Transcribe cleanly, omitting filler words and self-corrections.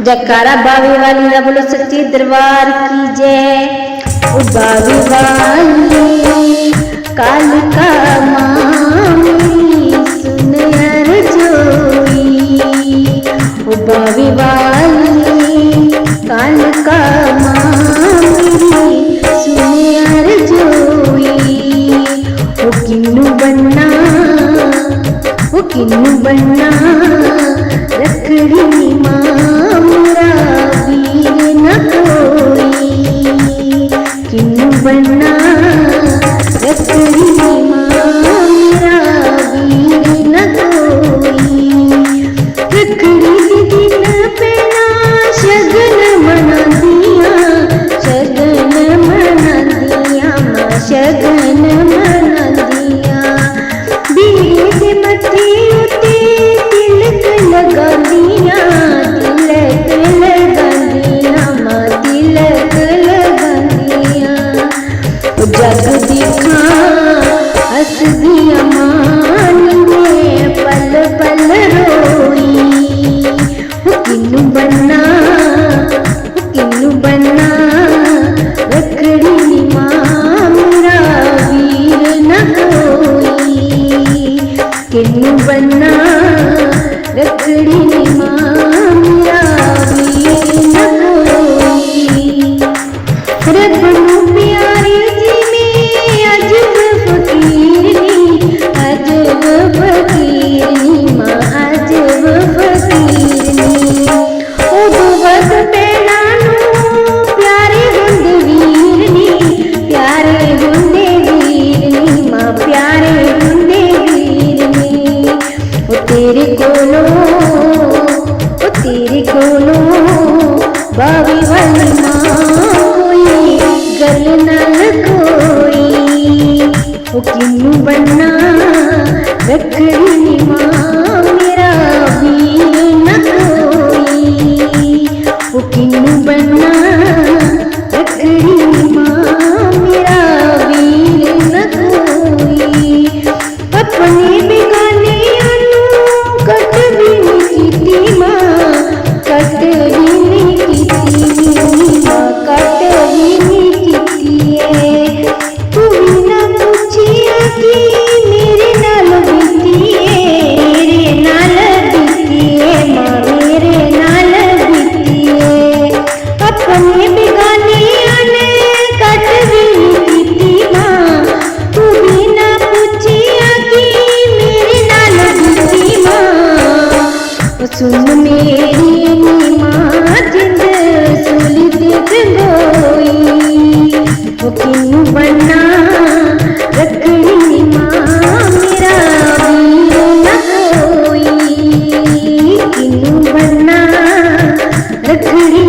जयकारा बावे वाली दा बोलो सच्चे दरबार की जय। ओ बावे वाली कालिका मां मेरी सुन अर्ज़ोई। ओ बावे वाली कालिका मां मेरी सुन अर्ज़ोई। ओ किन्नू बनना रखड़ी मां मेरा वीर न कोई। किन्नू बनना रखड़ी मां मेरा वीर न कोई। रखड़ी के दिन पहला शगन मना दिया, शगन मना दिया मां शगन मना दिया। वीर दे मथे उते तिलक लगा दिया, तिलक लगा दिया मां तिलक लगा दिया। ओ जग दिखा हस दिया मान में पल पल रोई। ओ किन्नू बनना रखड़ी मां मेरा वीर न कोई। किन्नू बनना रखड़ी मां मेरा वीर न कोई। रब नू प्यारी जी में अजब फकीर नी, अजब फकीर नी मां अजब फकीर नी। ओ दुवस पैना नू प्यारे हुंदे वीर नी, प्यारे हुंदे वीर नी मां प्यारे हुंदे वीर नी। ओ तेरे कोलों बावे वाली मां कोई गल नाल कोई। ओ किन्नू बनना रखड़ी मां मेरा वीर न कोई। ओ किन्नू बनना रखड़ी मां मेरा वीर न कोई। अपने बेगाने कट भी नहीं कीती मां, कट भी नहीं कीती मां कट भी नहीं कीती है। तू भी ना पूछिया कि मेरे नाल बीती है, मेरे नाल बीती है मां मेरे नाल बीती है। अपने बेगाने ने कट भी नहीं कीती मां, तू भी ना पूछिया कि मेरे नाल बीती मां। सुन मेरी मां जिंद सुली ते गंगोई। ओ किन्नू बनना रखड़ी मां मेरा वीर न कोई। किन्नू बनना रखड़ी